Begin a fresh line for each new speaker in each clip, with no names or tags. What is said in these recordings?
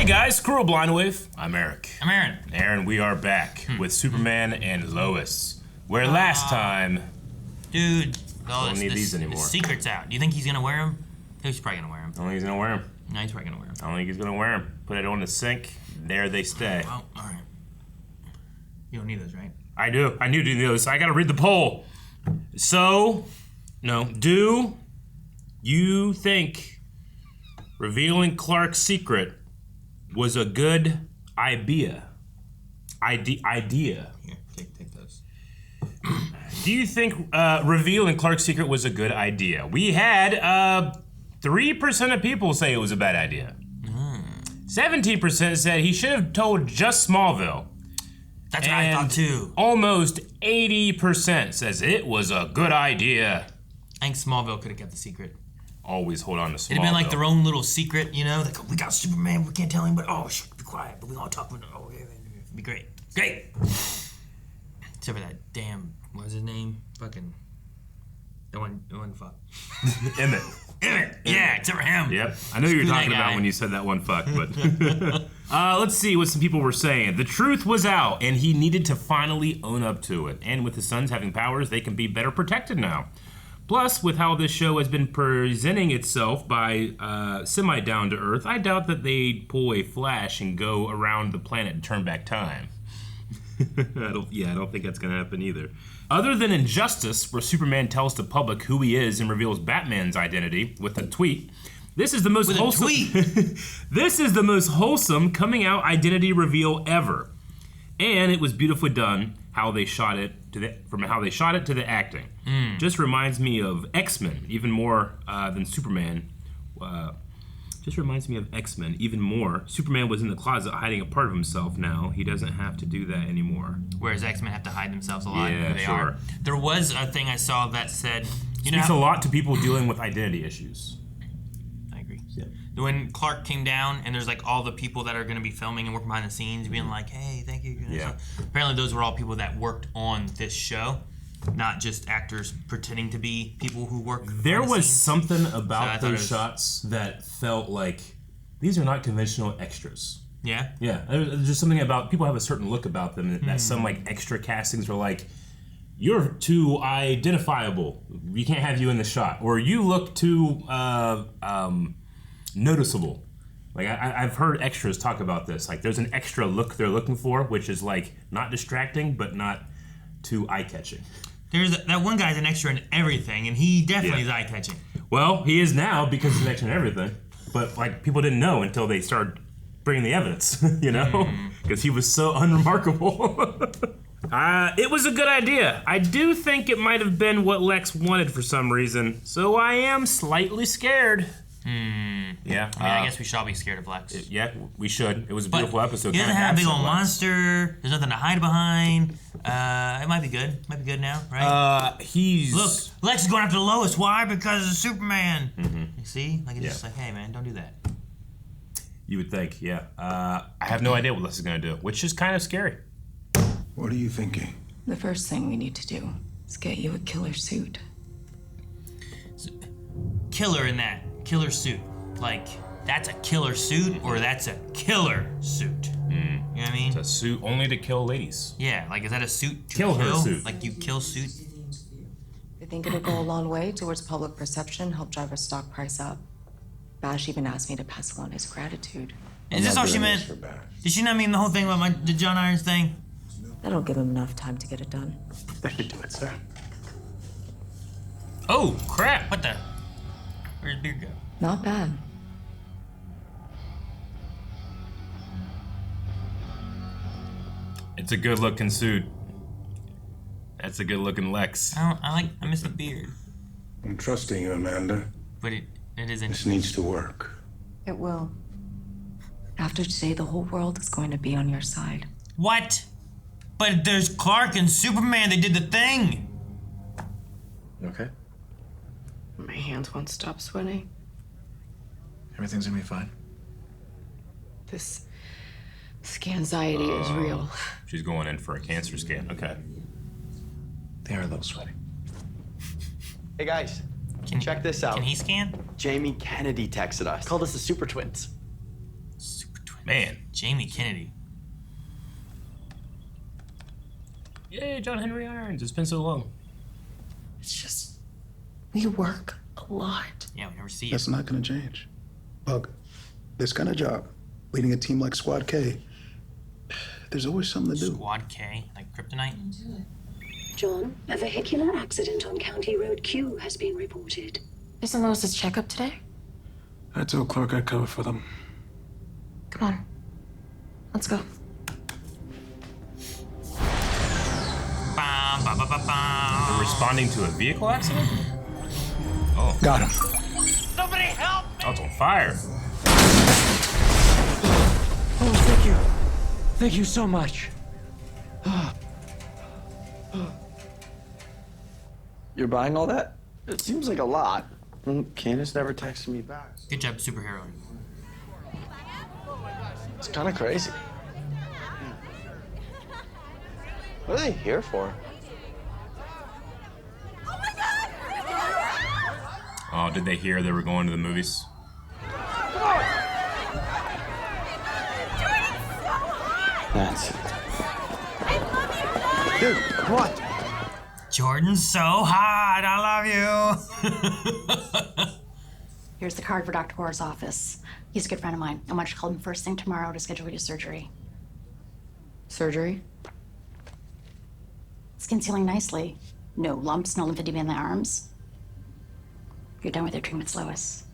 Hey guys, Cruel Blind Wave. I'm Eric.
I'm Aaron.
Aaron, we are back with Superman and Lois. Where last time...
Dude,
don't need these anymore.
The secret's out. Do you think he's gonna wear them? He's probably gonna wear them.
I don't think he's gonna wear them.
No, he's probably gonna wear them.
I don't think he's gonna wear them. Put it on the sink. There they stay.
Oh, all right. You don't need those, right?
I do. I do need those. I gotta read the poll. So, no. Do you think revealing Clark's secret was a good idea? Idea.
Here, take those.
Do you think revealing Clark's secret was a good idea? We had 3% of people say it was a bad idea. 17% said he should have told just Smallville.
That's what I thought too.
Almost 80% says it was a good idea.
I think Smallville could have kept the secret.
Always hold on to Smallville.
It'd have been like their own little secret, you know? Like, oh, we got Superman, we can't tell him, but oh, shh, be quiet. But we all talk about it. Oh, yeah, it'd be great. Great! Except for that damn, what was his name? Fucking, the one fuck.
Emmett.
Yeah, except for him.
Yep. I know you were talking about when you said that one fuck, but... let's see what some people were saying. The truth was out, and he needed to finally own up to it. And with the Sons having powers, they can be better protected now. Plus, with how this show has been presenting itself by semi-down to earth, I doubt that they'd pull a Flash and go around the planet and turn back time. I don't think that's gonna happen either. Other than Injustice, where Superman tells the public who he is and reveals Batman's identity with a tweet, this is the most wholesome. This is the most wholesome coming out identity reveal ever, and it was beautifully done. How they shot it from how they shot it to the acting, just reminds me of X-Men even more than Superman. Just reminds me of X-Men even more. Superman was in the closet hiding a part of himself. Now he doesn't have to do that anymore.
Whereas X-Men have to hide themselves a lot.
Yeah,
who they
sure.
are. There was a thing I saw that said,
Speaks a lot to people dealing with identity issues.
I agree.
Yeah.
When Clark came down and there's like all the people that are going to be filming and working behind the scenes being like, hey, thank you.
Yeah.
So apparently those were all people that worked on this show, not just actors pretending to be people who work
There was something about
so
those shots that felt like these are not conventional extras.
Yeah?
Yeah. There's just something about people have a certain look about them that some like extra castings were like, you're too identifiable. We can't have you in the shot. Or you look too noticeable. Like I've heard extras talk about this. Like there's an extra look they're looking for, which is like not distracting, but not too eye-catching.
There's that one guy's an extra in everything, and he definitely is eye-catching.
Well, he is now because he's an extra in everything. But like people didn't know until they started bringing the evidence, you know? Because he was so unremarkable. It was a good idea. I do think it might have been what Lex wanted for some reason, so I am slightly scared. Yeah.
I mean, I guess we should all be scared of Lex.
Yeah, we should. It was a beautiful episode.
He doesn't have a big old monster. There's nothing to hide behind. It might be good. It might be good now, right? Look, Lex is going after Lois. Why? Because of Superman. You see? Like, it's just like, hey, man, don't do that.
You would think, yeah. I have no idea what Lex is going to do, which is kind of scary.
What are you thinking?
The first thing we need to do is get you a killer suit.
Killer in that. Killer suit. Like, that's a killer suit or that's a killer suit. You know what I mean?
It's a suit only to kill ladies.
Yeah, like, is that a suit to
kill? Her suit.
Like, you kill suit?
I think it'll go a long way towards public perception, help drive our stock price up. Bash even asked me to pass along his gratitude.
Is this all she meant? Did she not mean the whole thing about the John Irons thing?
That'll give him enough time to get it done.
That should do it, sir.
Oh, crap. What the? Where's Beard go?
Not bad.
It's a good looking suit. That's a good looking Lex.
I miss the beard.
I'm trusting you, Amanda.
But it is
This
interesting.
needs to work.
It will. After today, the whole world is going to be on your side.
What? But there's Clark and Superman. They did the thing.
You okay?
My hands won't stop sweating.
Everything's gonna be fine.
This scanxiety is real.
She's going in for a cancer scan. Okay.
They are a little sweaty.
Hey guys, check this out.
Can he scan?
Jamie Kennedy texted us. Called us the Super Twins.
Super Twins.
Man.
Jamie Kennedy.
Yay, John Henry Irons. It's been so long.
It's just, we work a lot.
Yeah, we never see it.
That's not gonna change. Bug, this kind of job, leading a team like Squad K, there's always something to do.
Squad K, like Kryptonite.
John, a vehicular accident on County Road Q has been reported.
Isn't Lois's checkup today?
I told Clark I'd cover for them.
Come on. Let's go.
They're responding to a vehicle accident? Oh.
Got him.
Somebody help!
Oh, it's on fire.
Oh, thank you. Thank you so much.
You're buying all that? It seems like a lot. Candace never texted me back.
Good job, superhero.
It's kind of crazy. What are they here for?
Oh, did they hear they were going to the movies?
That's it. Dude, what?
Jordan's so hot. I love you.
Here's the card for Dr. Gore's office. He's a good friend of mine. I want you to call him first thing tomorrow to schedule you surgery.
Surgery?
Skin's healing nicely. No lumps, no lymphedema in the arms. You're done with your treatments, Lois.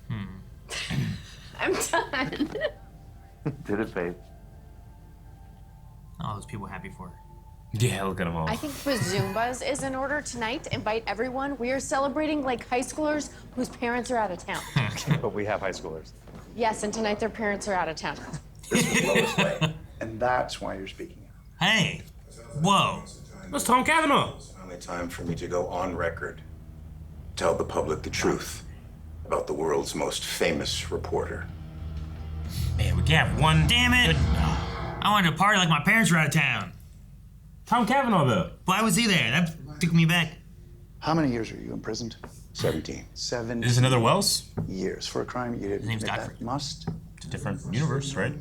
I'm done.
Did it, babe.
All those people happy for her.
Yeah, look at them all.
I think Bazoombas is in order tonight to invite everyone. We are celebrating like high schoolers whose parents are out of town.
But we have high schoolers.
Yes, and tonight their parents are out of town.
This was Lois Lane, and that's why you're speaking out.
Hey. Whoa.
That's Tom Cavanagh.
It's finally time for me to go on record. Tell the public the truth about the world's most famous reporter.
Man, we can't have one. Damn it. I wanted to party like my parents were out of town.
Tom Cavanagh, though.
Why was he there? That took me back.
How many years are you imprisoned? 17. 7
Is this another Wells?
years for a crime you didn't
name's
commit.
Godfrey.
That must.
It's a different universe, right?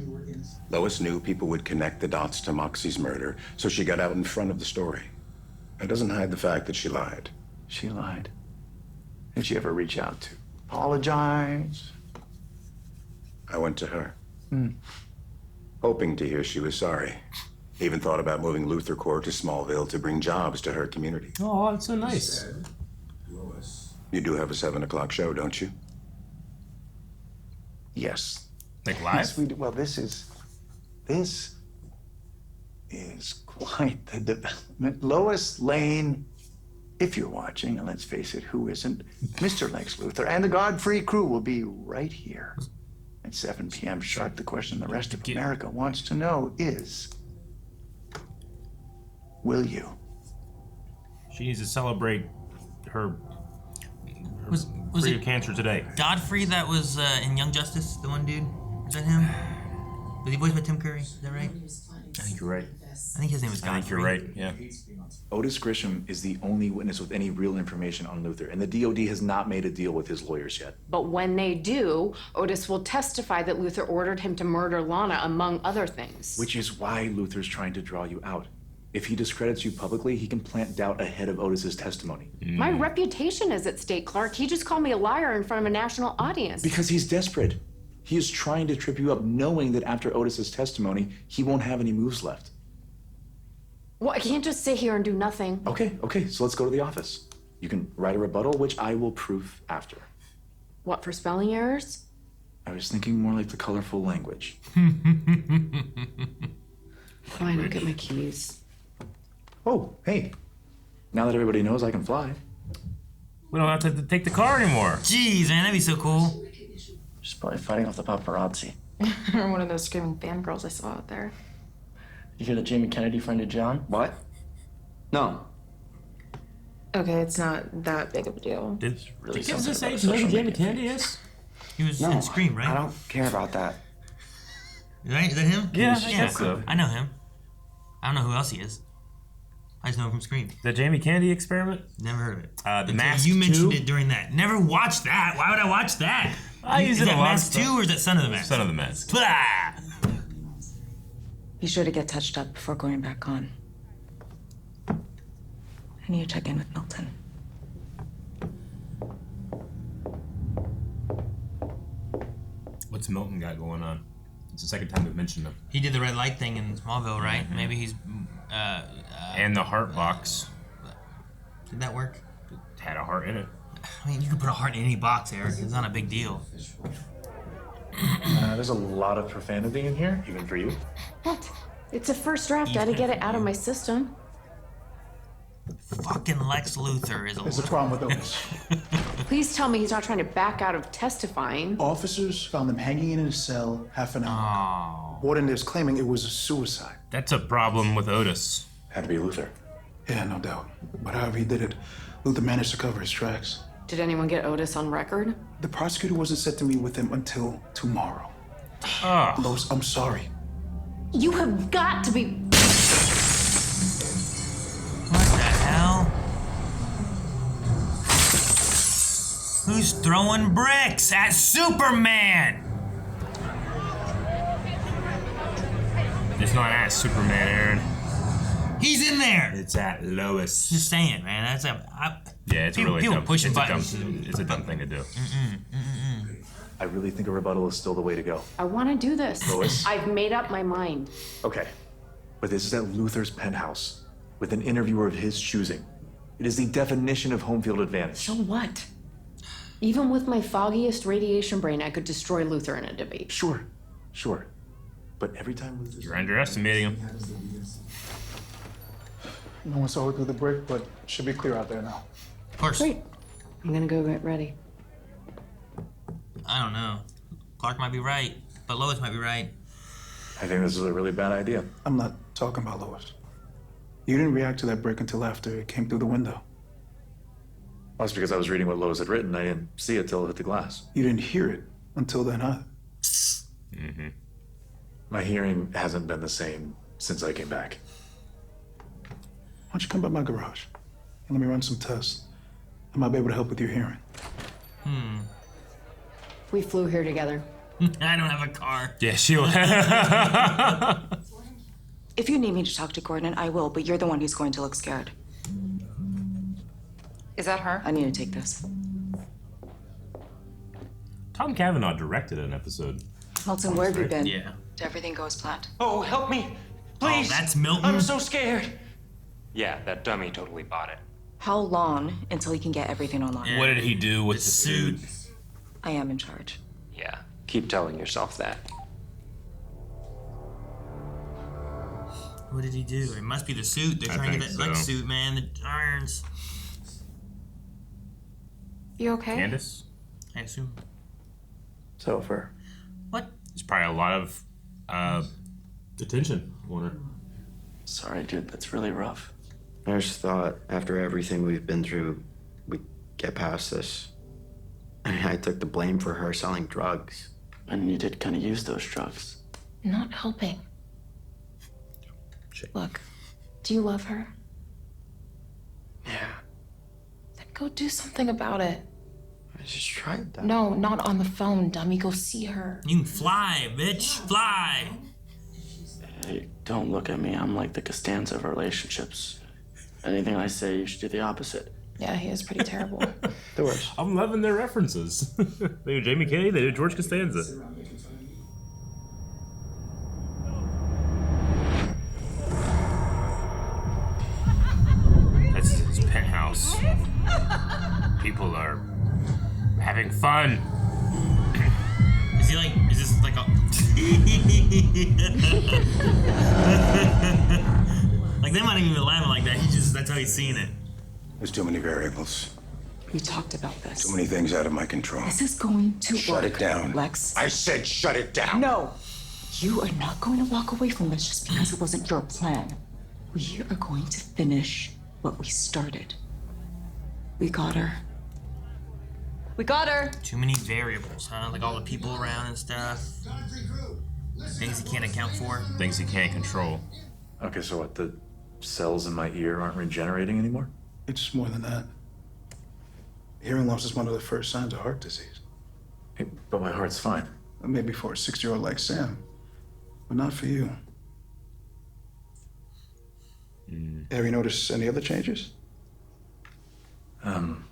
Lois knew people would connect the dots to Moxie's murder, so she got out in front of the story. That doesn't hide the fact that she lied. She lied. Did she ever reach out to apologize? I went to her, hoping to hear she was sorry. Even thought about moving Luther Court to Smallville to bring jobs to her community.
Oh, that's so nice.
Lois, you do have a 7 o'clock show, don't you? Yes.
Like live?
Yes, we do. Well, this is quite the development. Lois Lane, if you're watching, and let's face it, who isn't? Mr. Lex Luthor and the Godfrey crew will be right here at 7 p.m. sharp. The question the rest of America wants to know is, will you?
She needs to celebrate her
Was
free
it
of cancer today.
Godfrey that was in Young Justice, the one dude? Is that him? Was he voiced by Tim Curry? Is that right?
I think you're right.
I think his name was Godfrey.
I think you're right, yeah.
Otis Grisham is the only witness with any real information on Luther, and the DOD has not made a deal with his lawyers yet.
But when they do, Otis will testify that Luther ordered him to murder Lana, among other things.
Which is why Luther's trying to draw you out. If he discredits you publicly, he can plant doubt ahead of Otis's testimony.
My reputation is at stake, Clark. He just called me a liar in front of a national audience.
Because he's desperate. He is trying to trip you up, knowing that after Otis's testimony, he won't have any moves left.
Well, I can't just sit here and do nothing.
Okay, so let's go to the office. You can write a rebuttal, which I will proof after.
What, for spelling errors?
I was thinking more like the colorful language.
Fine, I'll get my keys.
Oh, hey. Now that everybody knows I can fly.
We don't have to take the car anymore.
Jeez, man, that'd be so cool.
She's probably fighting off the paparazzi.
Or one of those screaming fangirls I saw out there.
You hear that Jamie Kennedy friended John? What? No.
Okay, it's not that big of a deal.
Did
really
kids this
something
age
about
know who
social
Jamie
media
Kennedy is?
He was
No,
in Scream, right?
I don't care about that.
Right? Is that him?
Yeah, I guess so.
I know him. I don't know who else he is. I just know him from Scream.
The Jamie Kennedy experiment?
Never heard of it.
The
Until
Mask
you mentioned
2?
it during that. Never watched that. Why would I watch that?
I use
Is
it a
that
lot.
Mask 2 or is that Son of the Mask?
Son of the Mask.
Blah!
Be sure to get touched up before going back on. I need to check in with Milton.
What's Milton got going on? It's the second time we've mentioned him.
He did the red light thing in Smallville, right?
Mm-hmm.
Maybe he's.
And the heart box
Did that work?
had a heart in it.
I mean, you can put a heart in any box, Eric. It's not a big deal.
There's a lot of profanity in here, even for you.
What? It's a first draft. Gotta get it out of my system.
Fucking Lex Luthor is a.
There's a problem with Otis.
Please tell me he's not trying to back out of testifying.
Officers found him hanging in his cell half an hour. Warden is claiming it was a suicide.
That's a problem with Otis.
Had to be Luther.
Yeah, no doubt. But however he did it, Luther managed to cover his tracks.
Did anyone get Otis on record?
The prosecutor wasn't set to meet with him until tomorrow.
Oh.
Lois, I'm sorry.
You have got to be.
What the hell? Who's throwing bricks at Superman?
It's not at Superman, Aaron.
He's in there.
It's at Lois.
Just saying, man. That's a.
Yeah, it's
people,
really
people
dumb.
pushing
It's
buttons.
it's a dumb thing to do.
I really think a rebuttal is still the way to go.
I want to do this.
Lois?
I've made up my mind.
Okay, but this is at Luther's penthouse with an interviewer of his choosing. It is the definition of home field advantage.
So what? Even with my foggiest radiation brain, I could destroy Luther in a debate.
Sure. But every time Luther's...
You're underestimating him.
No one saw her through the brick, but should be clear out there now.
Of course.
Great. I'm gonna go get ready.
I don't know. Clark might be right, but Lois might be right.
I think this is a really bad idea.
I'm not talking about Lois. You didn't react to that brick until after it came through the window.
Well, that's because I was reading what Lois had written. I didn't see it till it hit the glass.
You didn't hear it until then, huh?
Mm-hmm.
My hearing hasn't been the same since I came back.
Why don't you come by my garage and let me run some tests? I might be able to help with your hearing.
We flew here together.
I don't have a car.
Yeah, she'll.
If you need me to talk to Gordon, I will, but you're the one who's going to look scared.
Is that her?
I need to take this.
Tom Cavanagh directed an episode.
Milton, where have you been?
Yeah.
Did everything go as planned?
Oh, help me! Please!
Oh, that's Milton?
I'm so scared!
Yeah, that dummy totally bought it.
How long until he can get everything online?
Yeah.
What did he do with the suit?
I am in charge.
Yeah, keep telling yourself that.
What did he do? It must be the suit. They're trying to get that Lex suit, man. The irons.
You okay?
Candace?
I assume.
It's over.
What?
There's probably a lot of attention on her.
Sorry, dude, that's really rough. I just thought after everything we've been through, we'd get past this. I mean, I took the blame for her selling drugs. And you did kind of use those drugs.
Not helping. Look, do you love her?
Yeah,
Then go do something about it.
I just tried that.
No, not on the phone, dummy. Go see her.
You can fly, bitch. Fly.
Hey, don't look at me. I'm like the Costanza of relationships. Anything I say, you should do the opposite.
Yeah, he is pretty terrible.
The worst.
I'm loving their references. They do Jamie Kennedy, they do George Costanza. That's his penthouse. People are having fun.
Is he like, is this like a... like, they might even be laughing like that. He just, that's how he's seeing it.
There's too many variables.
We talked about this.
Too many things out of my control.
This is going to
Shut
work.
it down.
Lex.
I said shut it down.
No. You are not going to walk away from this just because it wasn't your plan. We are going to finish what we started. We got her. We got her.
Too many variables, huh? Like all the people around and stuff. Things he can't account for.
Things he can't control.
Okay, so what, the cells in my ear aren't regenerating anymore?
It's more than that. Hearing loss is one of the first signs of heart disease.
Hey, but my heart's fine.
Maybe for a 6-year-old like Sam, but not for you. Have you noticed any other changes?
I'm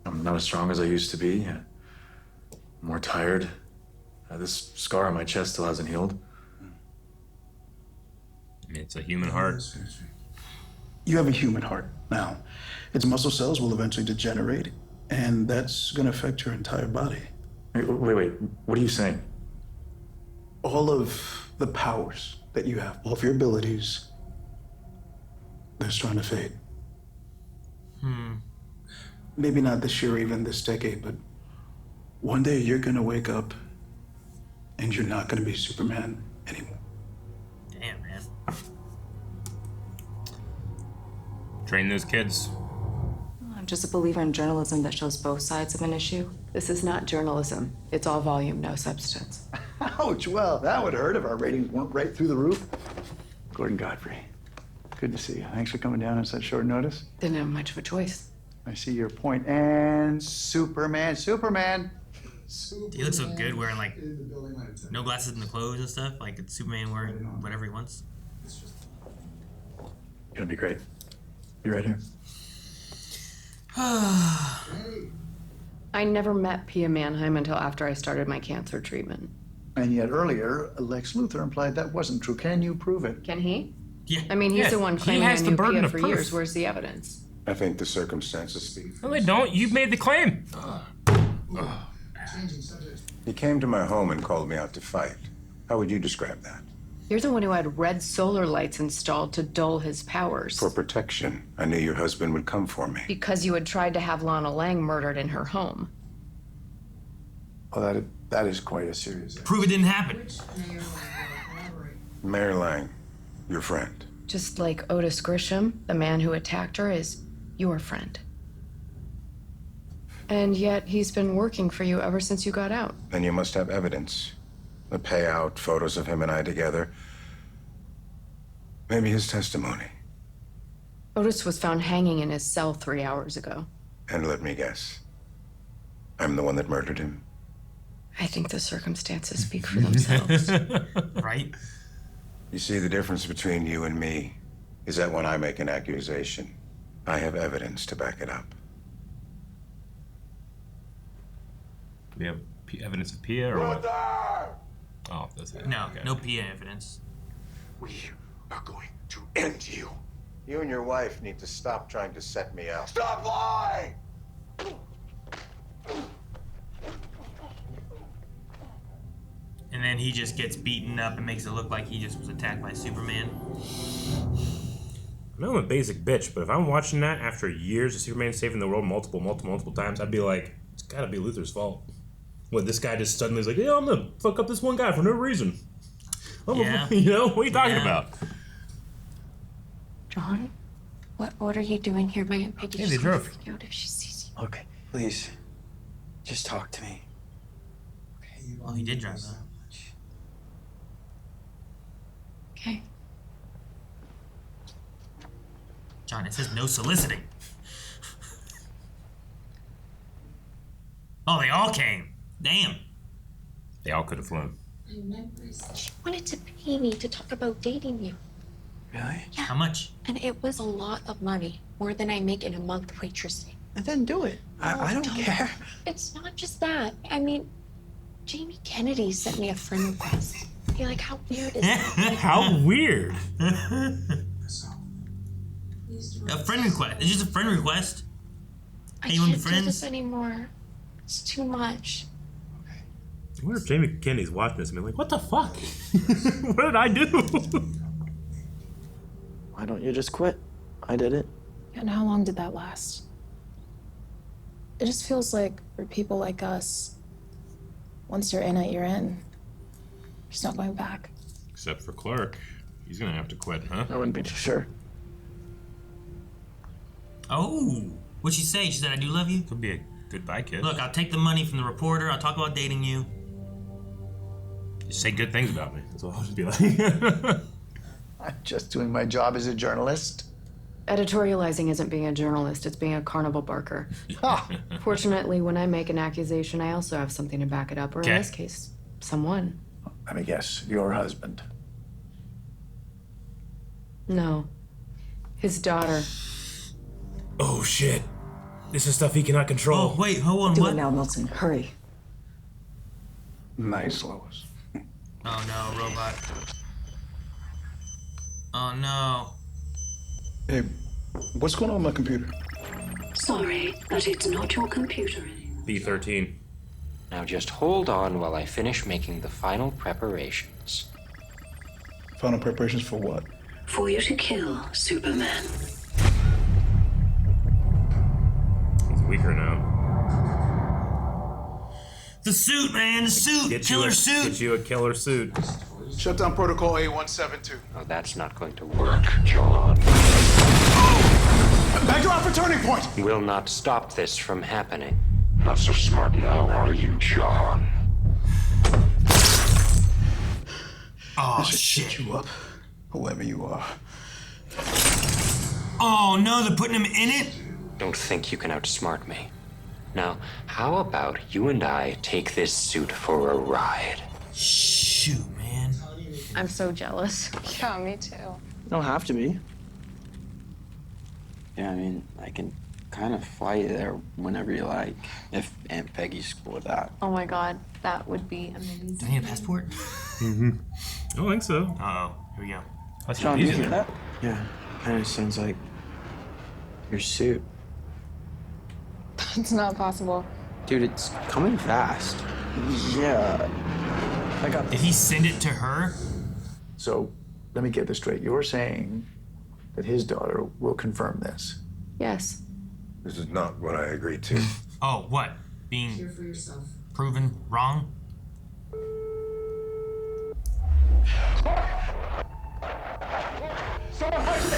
not as strong as I used to be. More tired. This scar on my chest still hasn't healed.
It's a human heart.
You have a human heart. Now, its muscle cells will eventually degenerate, and that's going to affect your entire body.
Wait. What are you saying?
All of the powers that you have, all of your abilities, they're starting to fade. Maybe not this year or even this decade, but one day you're going to wake up and you're not going to be Superman anymore.
Damn, man.
Train those kids.
I'm just a believer in journalism that shows both sides of an issue.
This is not journalism. It's all volume, no substance.
Ouch, well, that would hurt if our ratings weren't right through the roof. Gordon Godfrey, good to see you. Thanks for coming down on such short notice.
Didn't have much of a choice.
I see your point. And Superman.
He looks so good wearing like no glasses in the clothes and stuff. Like it's Superman wearing whatever he wants.
You're gonna be great. Be right here.
I never met Pia Mannheim until after I started my cancer treatment.
And yet earlier, Lex Luthor implied that wasn't true. Can you prove it?
Can he?
Yeah.
I mean, he's the one claiming I
has the
knew
burden
Pia
of
for
proof.
years. Where's the evidence?
I think the circumstances speak.
No, they don't. You've made the claim.
He came to my home and called me out to fight. How would you describe that?
You're the one who had red solar lights installed to dull his powers.
For protection. I knew your husband would come for me.
Because you had tried to have Lana Lang murdered in her home.
Well, that is quite a serious.
Prove it didn't happen.
Mayor Lang, your friend.
Just like Otis Grisham, the man who attacked her, is your friend. And yet he's been working for you ever since you got out.
Then you must have evidence. The payout, photos of him and I together. Maybe his testimony.
Otis was found hanging in his cell 3 hours ago.
And let me guess. I'm the one that murdered him.
I think the circumstances speak for themselves.
Right?
You see, the difference between you and me is that when I make an accusation, I have evidence to back it up.
Do we have evidence of Pia or what? Oh, that's it.
No,
Okay.
no Pia evidence.
We are going to end you. You and your wife need to stop trying to set me up. Stop lying!
And then he just gets beaten up and makes it look like he just was attacked by Superman.
I know I'm a basic bitch, but if I'm watching that after years of Superman saving the world multiple times, I'd be like, it's gotta be Luthor's fault. What, this guy just suddenly is like, yeah, I'm gonna fuck up this one guy for no reason.
Yeah.
You know, what are you talking about?
John, what are you doing here? My Aunt Peggy
Hey, they
just gonna
drove.
freak out if she sees you.
Okay, please. Just talk to me.
Oh, he did drive that.
Okay.
John, it says no soliciting. Oh, they all came. Damn.
They all could have flown.
She wanted to pay me to talk about dating you.
Really?
Yeah.
How much?
And it was a lot of money. More than I make in a month waitressing.
And then do it. I don't care.
It's not just that. I mean, Jamie Kennedy sent me a friend request. You're like, how weird is that?
How weird.
A friend request. It's just a friend request.
I
Hey, you wanna be
can't do this
friends?
anymore. It's too much.
I wonder if Jamie Kennedy's watching this and be like, what the fuck? What did I do?
Why don't you just quit? I did it.
And how long did that last? It just feels like for people like us, once you're in it, you're in. There's no going back.
Except for Clark. He's gonna have to quit, huh?
I wouldn't be too sure.
Oh, what'd she say? She said, I do love you?
Could be a goodbye kiss.
Look, I'll take the money from the reporter. I'll talk about dating you.
Just say good things about me. That's what I'll just be like.
I'm just doing my job as a journalist.
Editorializing isn't being a journalist, it's being a carnival barker. Fortunately, when I make an accusation, I also have something to back it up, or in this case, someone.
Let me guess, your husband.
No. His daughter.
Oh, shit. This is stuff he cannot control.
Oh, wait, hold on,
Do
what?
it now, Milton. Hurry.
Nice, Lois.
Oh no, robot. Oh no.
Hey, what's going on with my computer?
Sorry, but it's not your computer anymore.
B13.
Now just hold on while I finish making the final preparations.
Final preparations for what?
For you to kill Superman.
He's weaker now.
The suit, man, the suit! Killer suit!
Get you a killer suit.
Shut down protocol A172.
Oh, that's not going to work, John.
Back to our turning point!
Will not stop this from happening. Not so smart now, are you, John?
Oh,
I should
shit.
set you up, whoever you are.
Oh no, they're putting him in it?
Don't think you can outsmart me. Now, how about you and I take this suit for a ride?
Shoot, man.
I'm so jealous.
Yeah, me too.
You don't have to be. Yeah, I mean, I can kind of fly you there whenever you like, if Aunt Peggy's cool with that.
Oh my god, that would be amazing.
Do I need a passport?
Mm-hmm. I don't think so.
Uh-oh, here we go.
John, do you hear that? Yeah, kind of sounds like your suit.
It's not possible.
Dude, it's coming fast. Yeah.
I got
Did he send it to her?
So, let me get this straight. You're saying that his daughter will confirm this?
Yes.
This is not what I agreed to.
Oh, what? Being proven wrong?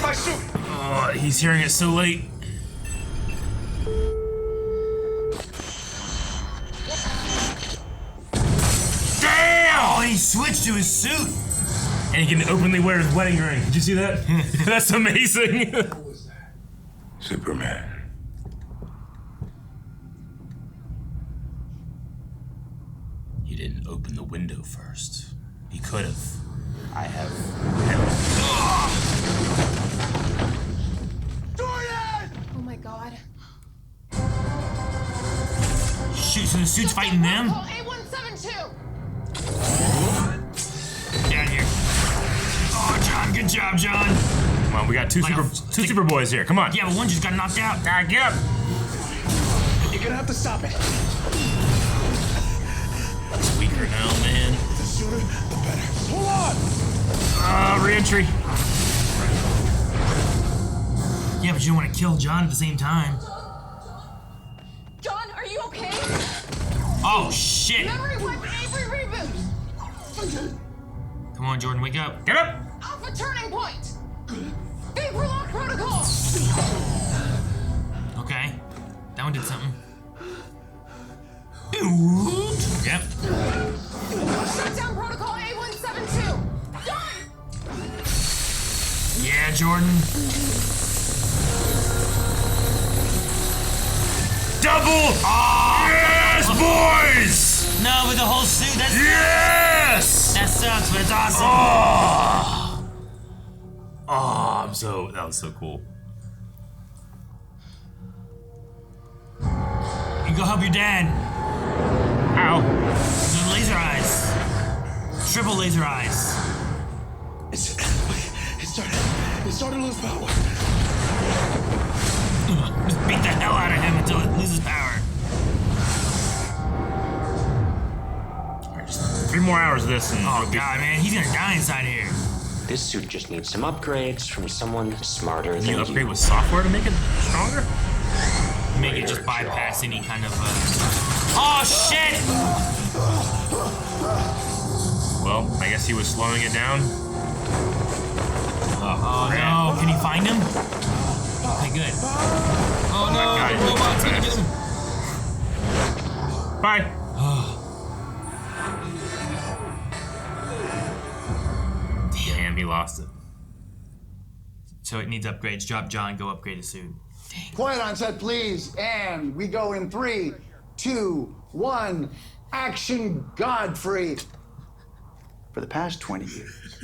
My suit!
Oh, he's hearing it so late.
Damn! Oh, he switched to his suit!
And he can openly wear his wedding ring. Did you see that? That's amazing.
Superman.
He didn't open the window first. He could have.
I have.
Oh my god.
Shoot, so the suit's fighting them?
Call A172!
Get out of here. Oh, John, good job, John.
Come on, we got two Superboys here. Come on.
Yeah, but one just got knocked out.
Get up.
You're gonna have to stop it.
It's weaker now, man.
The sooner, the better. Hold on!
Re-entry.
Yeah, but you don't want to kill John at the same time.
John, are you okay?
Oh, shit.
Memory wipe Avery reboot!
Come on, Jordan, wake up.
Get up.
Alpha turning point! Vapor lock protocol!
Okay. That one did something. Yep.
Shutdown protocol A172! Done!
Yeah, Jordan.
Double.
Oh,
yes, boys.
No, with the whole suit. That's
Yes.
That sucks, but it's awesome.
Oh, that was so cool.
You go help your dad.
Ow.
The laser eyes. Triple laser eyes.
It started to lose power.
Just beat the hell out of him until it loses power.
Alright, just 3 more hours of this and
Oh god, man, he's gonna die inside here.
This suit just needs some upgrades from someone smarter
Can
than
you
you.
upgrade with software to make it stronger?
Make it just bypass any kind of Oh shit!
Well, I guess he was slowing it down.
Oh no, can he find him? Okay, good. Oh no, the robot's gonna get him.
Bye. Damn, he lost it.
So it needs upgrades. Drop John, go upgrade the suit.
Quiet on set, please. And we go in 3, 2, 1. Action, Godfrey. For the past 20 years,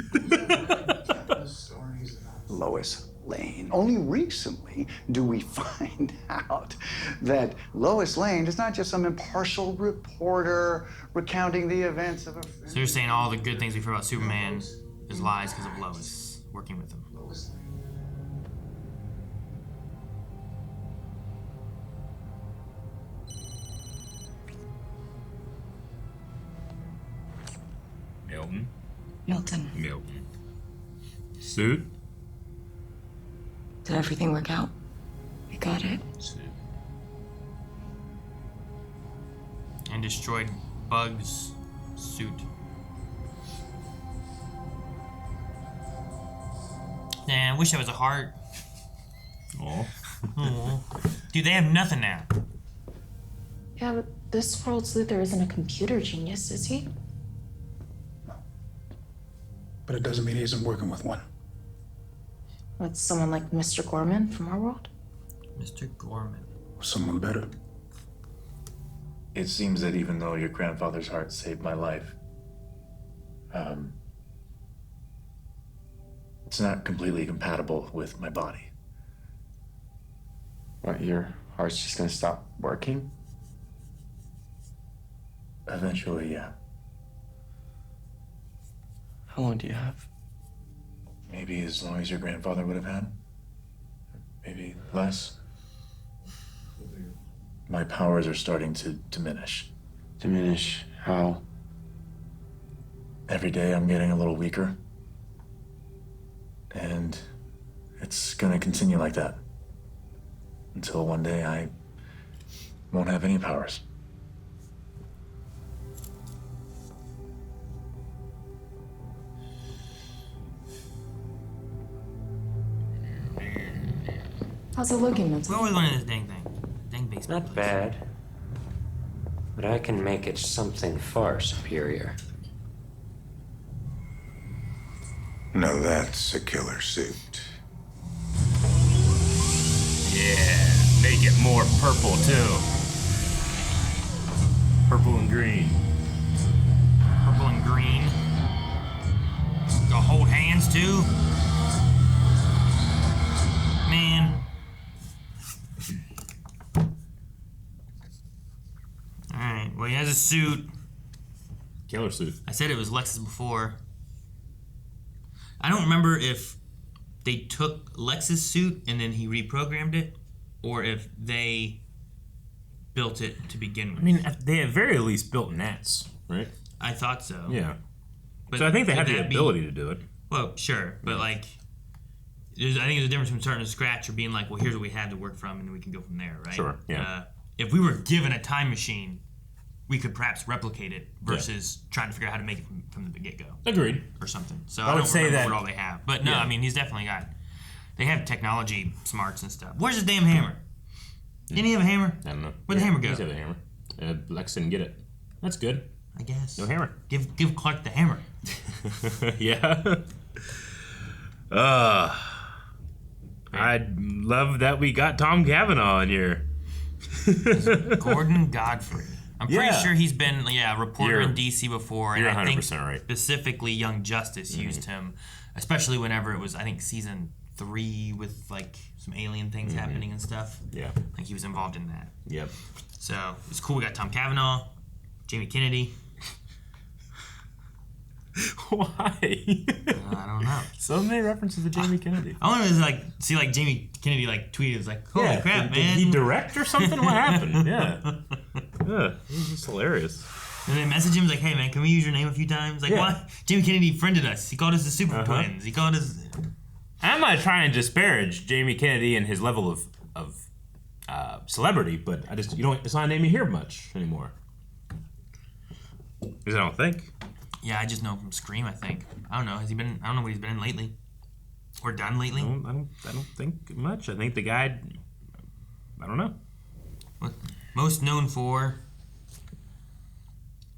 Lois Lane. Only recently do we find out that Lois Lane is not just some impartial reporter recounting the events of a friend.
So you're saying all the good things we've heard about Superman is lies because of Lois working with him.
Milton.
Suit?
Did everything work out? We got it.
Suit.
And destroyed Bug's suit. Nah, I wish I was a heart.
Aw.
Aw. Dude, they have nothing now.
Yeah, but this world's Luthor isn't a computer genius, is he?
But it doesn't mean he isn't working with one.
With someone like Mr. Gorman from our world?
Mr. Gorman.
Someone better.
It seems that even though your grandfather's heart saved my life, it's not completely compatible with my body.
What, your heart's just gonna stop working?
Eventually, yeah.
How long do you have?
Maybe as long as your grandfather would have had. Maybe less. My powers are starting to diminish.
Diminish how?
Every day I'm getting a little weaker. And it's gonna continue like that. Until one day I won't have any powers.
How's it looking, Milton?
We're always learning this dang thing. Dang baseball.
Not bad. But I can make it something far superior.
Now that's a killer suit.
Yeah, make it more purple too. Purple and green.
Purple and green. Go hold hands too. Man. Alright, well he has a suit.
Killer suit.
I said it was Lex's before. I don't remember if they took Lex's suit and then he reprogrammed it, or if they built it to begin with.
I mean, they at very least built Nats, right?
I thought so.
Yeah.
But
so I think they have
could
the
that be-
ability to do it.
Well, sure, but like, I think there's a difference between starting from scratch or being like, well, here's what we have to work from, and then we can go from there, right?
Sure, yeah.
If we were given a time machine, we could perhaps replicate it versus trying to figure out how to make it from the get-go.
Agreed.
Or something. So
I
I
would
don't
say
remember
that-
what all they have. But no,
Yeah.
I mean, he's definitely got, they have technology smarts and stuff. Where's his damn hammer? Didn't he have a hammer?
I don't know.
Where'd the hammer go?
He's got a hammer. Lex didn't get it. That's good.
I guess.
No hammer.
Give Clark the hammer.
Yeah. I love that we got Tom Cavanagh in here.
Gordon Godfrey. I'm pretty
Yeah.
sure he's been a reporter
You're-
in DC before, and
you're
I think
100% right.
specifically Young Justice used him, especially whenever it was, I think, season 3 with like some alien things happening and stuff.
Yeah.
I think he was involved in that.
Yep.
So it's cool. We got Tom Cavanagh, Jamie Kennedy.
Why?
I don't know.
So many references to Jamie Kennedy.
I want to see Jamie Kennedy tweeted, it's like, holy crap,
did
man.
he direct or something? What happened? Yeah. Yeah. It was just hilarious.
And they messaged him like, hey man, can we use your name a few times? Like,
Yeah.
why? Jamie Kennedy friended us. He called us the Super Twins. He called us.
I'm not trying to disparage Jamie Kennedy and his level of celebrity, but it's not a name you hear much anymore. Because I don't think.
Yeah, I just know him from Scream, I think. I don't know. Has he been? I don't know what he's been in lately. Or done lately.
I don't think much. I think the guy. I don't know.
Most known for.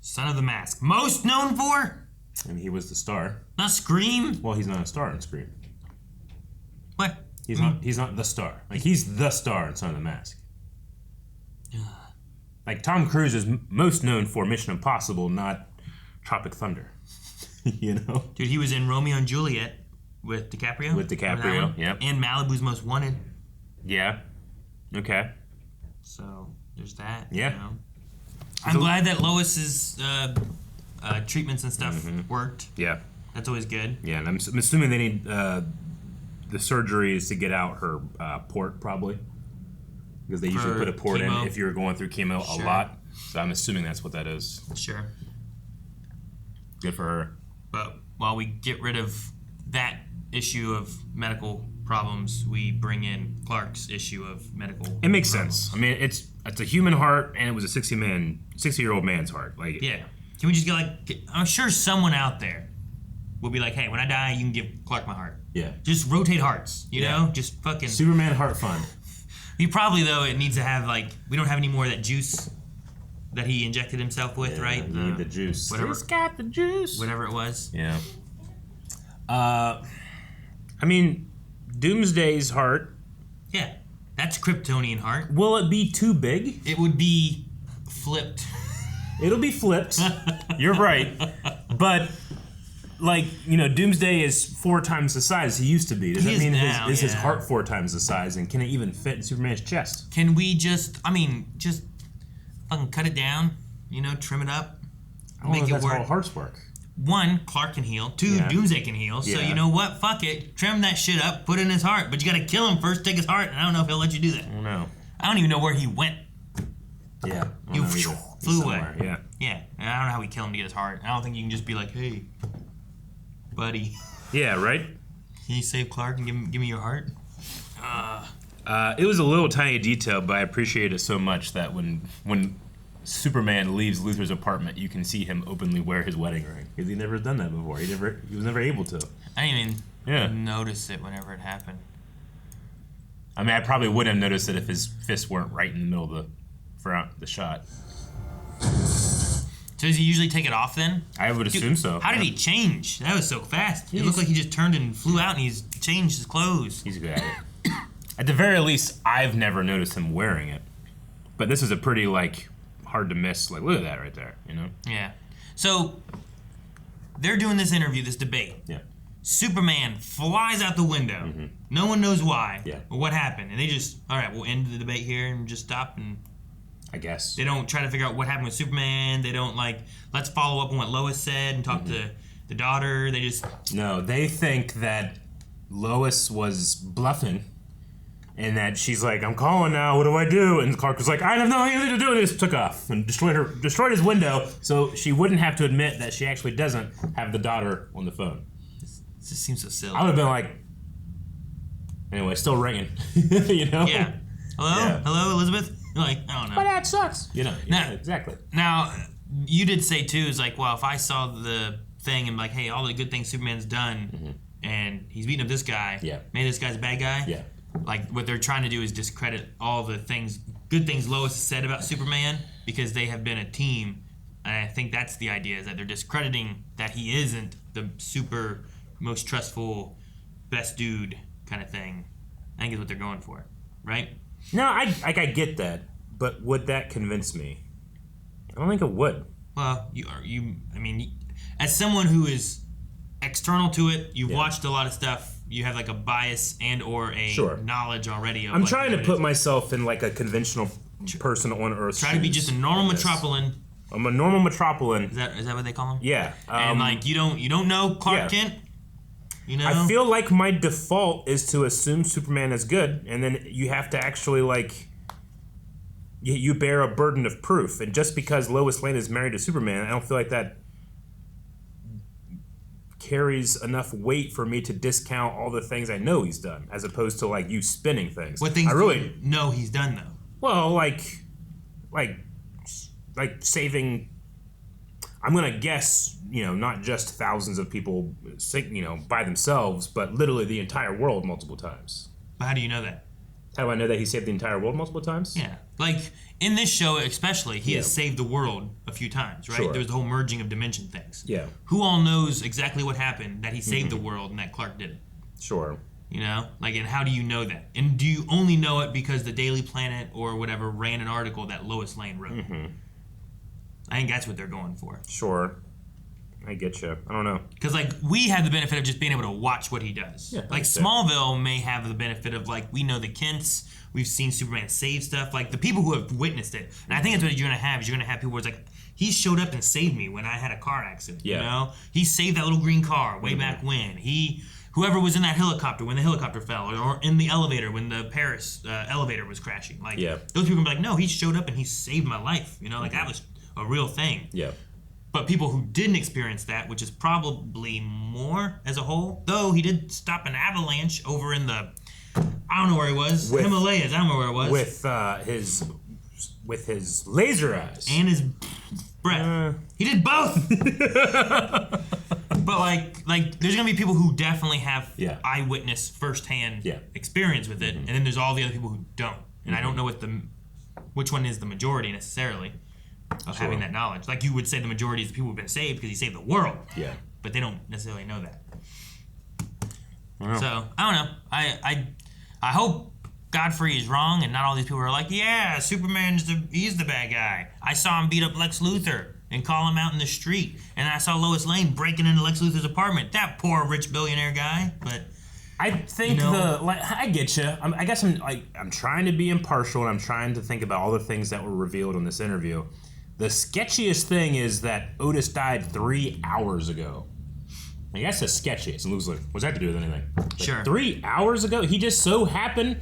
Son of the Mask. Most known for.
And he was the star.
Not Scream.
Well, he's not a star in Scream.
What?
He's not the star. Like, he's the star in Son of the Mask. Like, Tom Cruise is most known for Mission Impossible, not Tropic Thunder. You know?
Dude, he was in Romeo and Juliet with DiCaprio.
With DiCaprio, yep.
And Malibu's Most Wanted.
Yeah. Okay.
So, there's that.
Yeah.
You know? I'm glad that Lois's treatments and stuff worked.
Yeah.
That's always good.
Yeah, and I'm assuming they need the surgeries to get out her port, probably. Because they usually put a port
chemo.
in if you're going through chemo a lot. So I'm assuming that's what that is.
Sure.
Good for her.
But while we get rid of that issue of medical problems, we bring in Clark's issue of medical
It makes
problems.
sense. I mean, it's a human heart, and it was a 60-year-old man's heart. Like,
yeah. Can we just get I'm sure someone out there will be like, hey, when I die, you can give Clark my heart.
Yeah.
Just rotate hearts, you know? Just fucking...
Superman Heart Fund.
He probably, though, it needs to have, like... We don't have any more of that juice that he injected himself with, right?
You need the juice.
Whatever.
He's got the juice.
Whatever it was.
Yeah. I mean, Doomsday's heart...
Yeah. That's Kryptonian heart.
Will it be too big?
It would be flipped.
It'll be flipped. You're right. But... Like, you know, Doomsday is 4 times the size he used to be. Does that mean is his heart 4 times the size? And can it even fit in Superman's chest?
Can we just fucking cut it down? You know, trim it up?
I don't know if that's how hearts work.
1, Clark can heal. 2, Doomsday can heal. So you know what? Fuck it. Trim that shit up, put it in his heart. But you gotta kill him first, take his heart, and I don't know if he'll let you do that.
I don't know.
I don't even know where he went.
Yeah.
He flew away.
Yeah.
Yeah. And I don't know how we kill him to get his heart. I don't think you can just be like, hey, buddy.
Yeah, right?
Can you save Clark and give me your heart?
It was a little tiny detail, but I appreciate it so much that when Superman leaves Luthor's apartment, you can see him openly wear his wedding ring. Because he never done that before. He was never able to.
I didn't even notice it whenever it happened.
I mean, I probably wouldn't have noticed it if his fists weren't right in the middle of the shot.
So does he usually take it off then?
I would assume so.
How did he change? That was so fast. It looked like he just turned and flew out and he's changed his clothes.
He's good at it. At the very least, I've never noticed him wearing it. But this is a pretty, like, hard to miss. Like, look at that right there, you know?
Yeah. So, they're doing this interview, this debate.
Yeah.
Superman flies out the window. No one knows why or what happened. And they just, all right, we'll end the debate here and just stop and...
I guess.
They don't try to figure out what happened with Superman. They don't, like, let's follow up on what Lois said and talk to the daughter. They just...
No, they think that Lois was bluffing and that she's like, I'm calling now, what do I do? And Clark was like, I have nothing to do with this. Took off and destroyed his window so she wouldn't have to admit that she actually doesn't have the daughter on the phone.
This just seems so silly.
I would have been like, anyway, still ringing. You know?
Yeah. Hello? Yeah. Hello, Elizabeth? You're like, I don't know.
But that sucks. You know, yeah, exactly.
Now, you did say, too, is like, well, if I saw the thing and like, hey, all the good things Superman's done and he's beating up this guy, maybe this guy's a bad guy.
Yeah.
Like, what they're trying to do is discredit all the good things Lois has said about Superman because they have been a team. And I think that's the idea, is that they're discrediting that he isn't the super, most trustful, best dude kind of thing. I think is what they're going for, right?
No, I get that, but would that convince me? I don't think it would.
Well, as someone who is external to it, you've watched a lot of stuff. You have like a bias and or a knowledge already. Of
I'm trying to put myself in like a conventional person on Earth.
Try to be just a normal metropolitan.
I'm a normal metropolitan.
Is that what they call him?
Yeah.
And like you don't know Clark Kent. You know?
I feel like my default is to assume Superman is good, and then you have to actually, like, you bear a burden of proof. And just because Lois Lane is married to Superman, I don't feel like that carries enough weight for me to discount all the things I know he's done, as opposed to, like, you spinning things.
What things do you know he's done, though?
Well, like saving... I'm going to guess, not just thousands of people, by themselves, but literally the entire world multiple times.
But how do you know that?
How do I know that he saved the entire world multiple times?
Yeah. Like, in this show especially, he has saved the world a few times, right?
Sure.
There's the whole merging of dimension things.
Yeah.
Who all knows exactly what happened, that he saved the world and that Clark did it?
Sure.
You know? Like, and how do you know that? And do you only know it because the Daily Planet or whatever ran an article that Lois Lane wrote?
Mm-hmm.
I think that's what they're going for.
Sure. I get you. I don't know.
Because, like, we have the benefit of just being able to watch what he does.
Yeah,
like, Smallville may have the benefit of, like, we know the Kents. We've seen Superman save stuff. Like, the people who have witnessed it. And I think that's what you're going to have. Is you're going to have people where it's like, he showed up and saved me when I had a car accident.
Yeah.
You know? He saved that little green car way back when. Whoever was in that helicopter when the helicopter fell, or in the elevator when the Paris elevator was crashing. Like, those people can be like, no, he showed up and he saved my life. You know? Like, that was a real thing.
Yeah.
But people who didn't experience that, which is probably more as a whole, though he did stop an avalanche over in the, I don't know where he was, Himalayas, I don't know where it was.
With his laser eyes.
And his breath. He did both! But like there's going to be people who definitely have eyewitness, firsthand experience with it, and then there's all the other people who don't. And I don't know which one is the majority necessarily. Of having that knowledge. Like you would say the majority of the people have been saved because he saved the world.
Yeah.
But they don't necessarily know that.
Wow.
So, I don't know. I hope Godfrey is wrong and not all these people are like, yeah, he's the bad guy. I saw him beat up Lex Luthor and call him out in the street. And I saw Lois Lane breaking into Lex Luthor's apartment. That poor rich billionaire guy. But
I think I get you. I guess I'm trying to be impartial and I'm trying to think about all the things that were revealed in this interview. The sketchiest thing is that Otis died 3 hours ago. I guess the sketchiest. And Lou's like, what's that to do with anything? Like,
sure.
3 hours ago? He just so happened,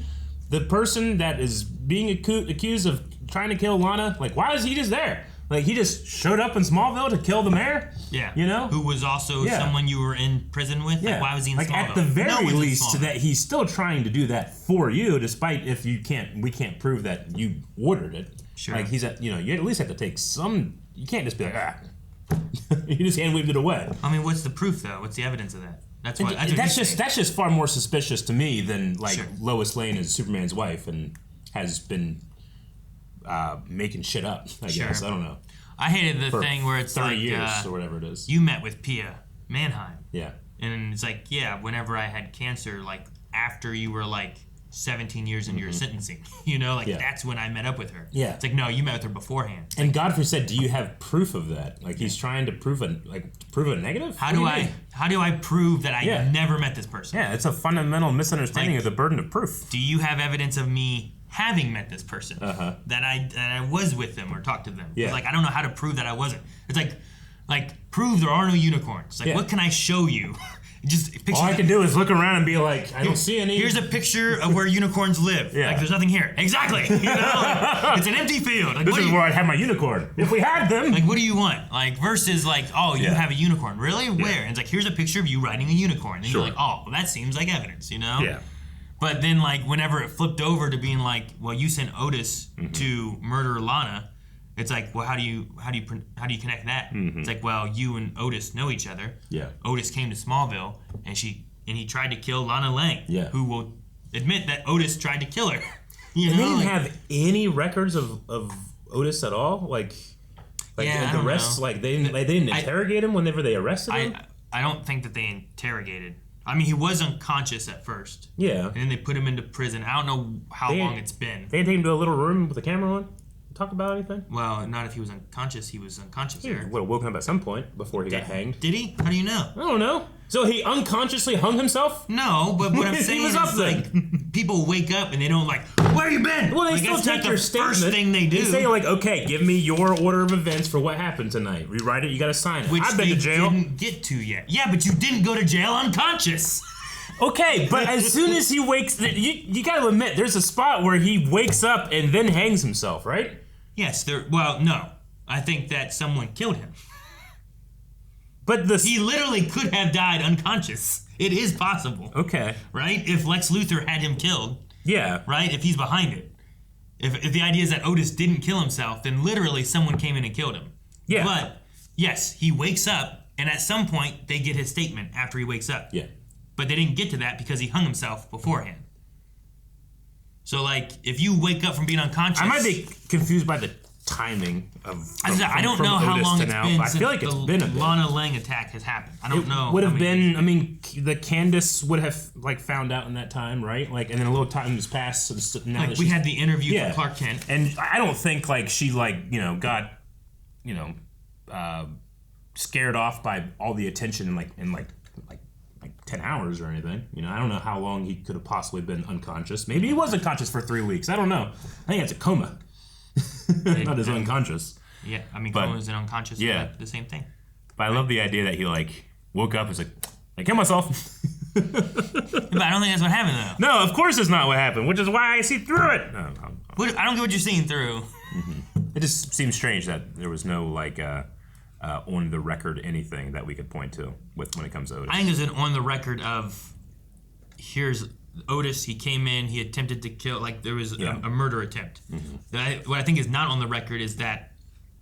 the person that is being accused of trying to kill Lana, like, why is he just there? Like, he just showed up in Smallville to kill the mayor?
Yeah.
You know?
Who was also someone you were in prison with?
Yeah.
Like, why was he in Smallville?
Like, at the very least, that he's still trying to do that for you, despite if we can't prove that you ordered it.
Sure.
Like, you at least have to take some, you can't just be like, you just hand waved it away.
I mean, what's the proof, though? What's the evidence of that?
That's just far more suspicious to me than, like, Lois Lane is Superman's wife and has been making shit up, I guess. I don't know.
I hated the thing where it's
30
like,
years or whatever it is.
You met with Pia Mannheim.
Yeah.
And it's like, whenever I had cancer, like, after you were, like, 17 years into your sentencing, you know, like that's when I met up with her.
Yeah.
It's like, no, you met with her beforehand.
And Godfrey said, do you have proof of that? Like he's trying to prove a negative?
How do I prove that I never met this person?
Yeah, it's a fundamental misunderstanding of the burden of proof.
Do you have evidence of me having met this person? That I was with them or talked to them?
Yeah.
It's like I don't know how to prove that I wasn't. It's like prove there are no unicorns. Like what can I show you? Just
all I can do is look around and be like, I don't see any.
Here's a picture of where unicorns live. Like, there's nothing here. Exactly. You know? It's an empty field. Like,
this is where I'd have my unicorn. If we had them.
Like, what do you want? Like, versus like, oh, you have a unicorn. Really? Where? And it's like, here's a picture of you riding a unicorn. And you're like, oh, well, that seems like evidence, you know?
Yeah.
But then, like, whenever it flipped over to being like, well, you sent Otis to murder Lana, it's like, well, how do you connect that? It's like, well, you and Otis know each other.
Yeah.
Otis came to Smallville, and he tried to kill Lana Lang.
Yeah.
Who will admit that Otis tried to kill her. You
and
know?
They didn't have any records of Otis at all. Like the rest, like they didn't interrogate him whenever they arrested him.
I don't think that they interrogated. I mean, he was unconscious at first.
Yeah.
And then they put him into prison. I don't know how long it's been.
They take him to a little room with a camera on. Talk about anything?
Well, not if he was unconscious. He was unconscious there.
He would have woken up at some point before he got hanged.
Did he? How do you know?
I don't know. So he unconsciously hung himself?
No, but what I'm saying is like people wake up and they don't like, where you been?
Well, they still take your statement.
First thing they do.
They say like, okay, give me your order of events for what happened tonight. Rewrite it. You got to sign it.
Which
I've been to jail.
Didn't get to yet. Yeah, but you didn't go to jail unconscious.
Okay, but as soon as he wakes, you got to admit, there's a spot where he wakes up and then hangs himself, right?
Yes, well, no. I think that someone killed him.
But
he literally could have died unconscious. It is possible.
Okay.
Right? If Lex Luthor had him killed.
Yeah.
Right? If he's behind it. If the idea is that Otis didn't kill himself, then literally someone came in and killed him.
Yeah.
But, yes, he wakes up, and at some point, they get his statement after he wakes up.
Yeah.
But they didn't get to that because he hung himself beforehand. So, like, if you wake up from being unconscious...
I might be confused by the timing of.
I don't know how long it's been
I feel like it's been a bit.
Lana Lang attack has happened. I don't know.
Would have been. I mean, the Candace would have like found out in that time, right? Like, and then a little time has passed. So now
like we had the interview for Clark Kent,
and I don't think like she like got scared off by all the attention in like 10 hours or anything. I don't know how long he could have possibly been unconscious. Maybe he was unconscious for 3 weeks. I don't know. I think it's a coma. Not as unconscious.
Yeah, I mean, comas and unconscious are like the same thing.
But I love the idea that he like woke up and was like, I killed myself.
But I don't think that's what happened though.
No, of course it's not what happened, which is why I see through it. No,
I don't get what you're seeing through.
It just seems strange that there was no like on the record anything that we could point to when it comes to Otis.
I think there's an on the record of here's Otis. He came in. He attempted to kill. Like there was a murder attempt. What I think is not on the record is that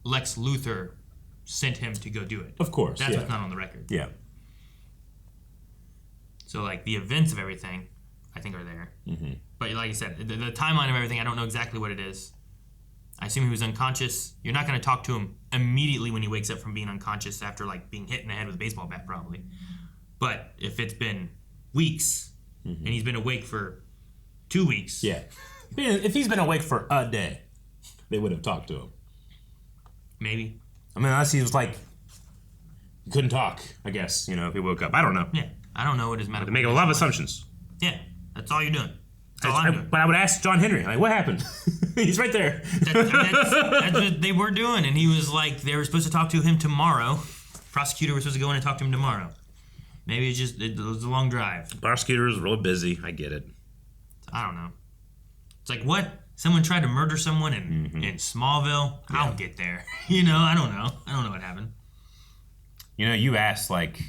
Lex Luthor sent him to go do it.
Of course,
that's what's not on the record.
Yeah.
So like the events of everything, I think are there. But like I said, the timeline of everything, I don't know exactly what it is. I assume he was unconscious. You're not going to talk to him immediately when he wakes up from being unconscious after like being hit in the head with a baseball bat, probably. But if it's been weeks and he's been awake for 2 weeks,
if he's been awake for a day, they would have talked to him.
Maybe.
I mean, unless he was like couldn't talk. I guess if he woke up. I don't know.
Yeah, I don't know what his medical.
They're making a lot of assumptions.
Yeah, that's all you're doing.
But I would ask John Henry, like, what happened? He's right there.
That's what they were doing, and he was like, they were supposed to talk to him tomorrow. Prosecutor was supposed to go in and talk to him tomorrow. Maybe it was a long drive.
The prosecutor was really busy. I get it.
I don't know. It's like, what? Someone tried to murder someone in Smallville? I'll get there. I don't know. I don't know what happened.
You asked, like,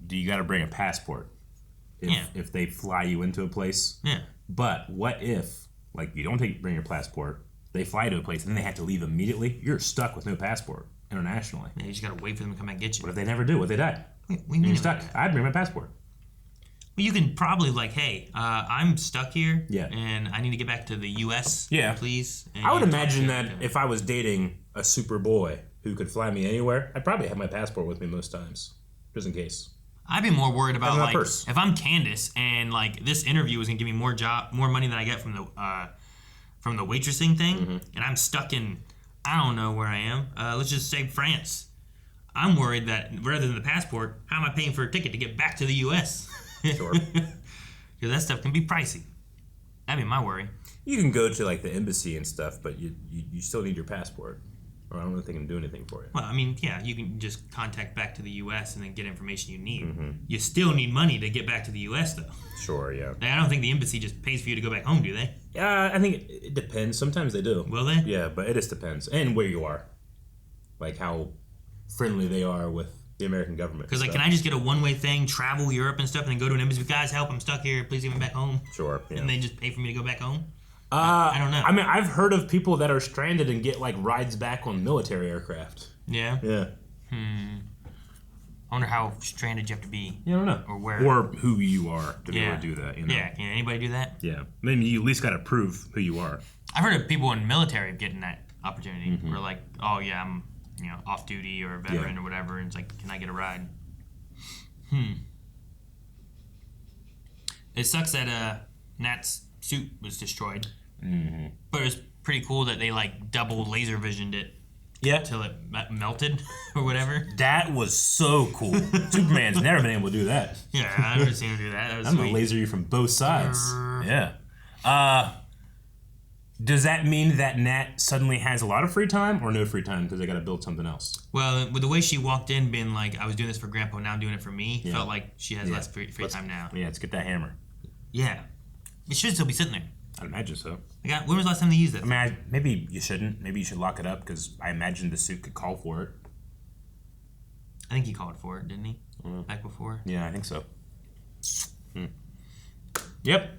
do you got to bring a passport if they fly you into a place?
Yeah.
But what if, like, you don't bring your passport, they fly to a place, and then they have to leave immediately? You're stuck with no passport internationally.
Yeah, you just gotta wait for them to come and get you.
What if they never do? What if they die?
You're
stuck. I'd bring my passport.
Well, you can probably like, hey, I'm stuck here,
Yeah.
and I need to get back to the U.S.
Yeah.
please. And
I would imagine that if I was dating a super boy who could fly me anywhere, I'd probably have my passport with me most times, just in case.
I'd be more worried about like
purse.
if I'm Candace and like this interview is gonna give me more money than I get from the waitressing thing, and I'm stuck in I don't know where I am. Let's just say France. I'm worried that rather than the passport, how am I paying for a ticket to get back to the U.S.?
Sure.
Because that stuff can be pricey. That'd be my worry.
You can go to like the embassy and stuff, but you still need your passport. Or I don't know if they can do anything for you.
Well, I mean, yeah, you can just contact back to the U.S. and then get information you need. You still need money to get back to the U.S., though.
Sure, yeah.
I don't think the embassy just pays for you to go back home, do they?
I think it depends. Sometimes they do.
Will they?
Yeah, but it just depends. And where you are. Like how friendly they are with the American government.
Because, like, can I just get a one-way thing, travel Europe and stuff, and then go to an embassy? Guys, help, I'm stuck here. Please get me back home.
Sure, yeah.
And they just pay for me to go back home? I don't know.
I mean, I've heard of people that are stranded and get, like, rides back on military aircraft.
Yeah?
Yeah.
I wonder how stranded you have to be.
You don't know.
Or where.
Or who you are to be able to do that,
Yeah, can anybody do that?
Yeah. Maybe you at least got to prove who you are.
I've heard of people in the military getting that opportunity. Where like, oh yeah, I'm off duty or a veteran or whatever, and it's like, can I get a ride? It sucks that Nat's suit was destroyed. But it was pretty cool that they like double laser visioned it.
Yeah.
Till it melted or whatever.
That was so cool. Superman's never been able to do that.
Yeah, I've never seen him do that. That was
I'm
sweet.
gonna laser you from both sides. Yeah. Does that mean that Nat suddenly has a lot of free time or no free time because they got to build something else?
Well, with the way she walked in, being like, I was doing this for Grandpa, now I'm doing it for me, felt like she has less free time now.
Yeah, let's get that hammer.
Yeah. It should still be sitting there.
I'd imagine so.
When was the last time they used it?
I mean, maybe you shouldn't. Maybe you should lock it up because I imagine the suit could call for it.
I think he called for it, didn't he? Back before?
Yeah, I think so. Yep.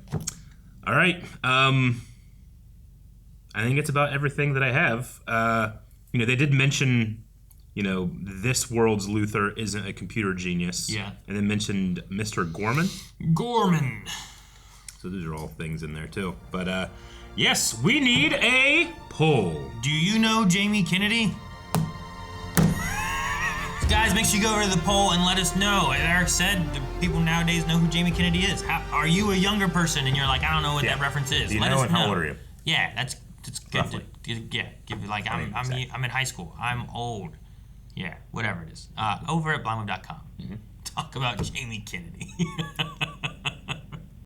All right. I think it's about everything that I have. They did mention, this world's Luthor isn't a computer genius.
Yeah.
And then mentioned Mr. Gorman.
Gorman.
So those are all things in there too. But Yes, we need a poll.
Do you know Jamie Kennedy? Guys, make sure you go over to the poll and let us know. As Eric said, the people nowadays know who Jamie Kennedy is. Are you a younger person and you're like, I don't know what that reference is?
Do you
let
know
us
and how old are you?
Yeah, that's good.
Roughly.
Give like I'm in high school. I'm old. Yeah, whatever it is. Over at blindwave.com. Talk about Jamie Kennedy.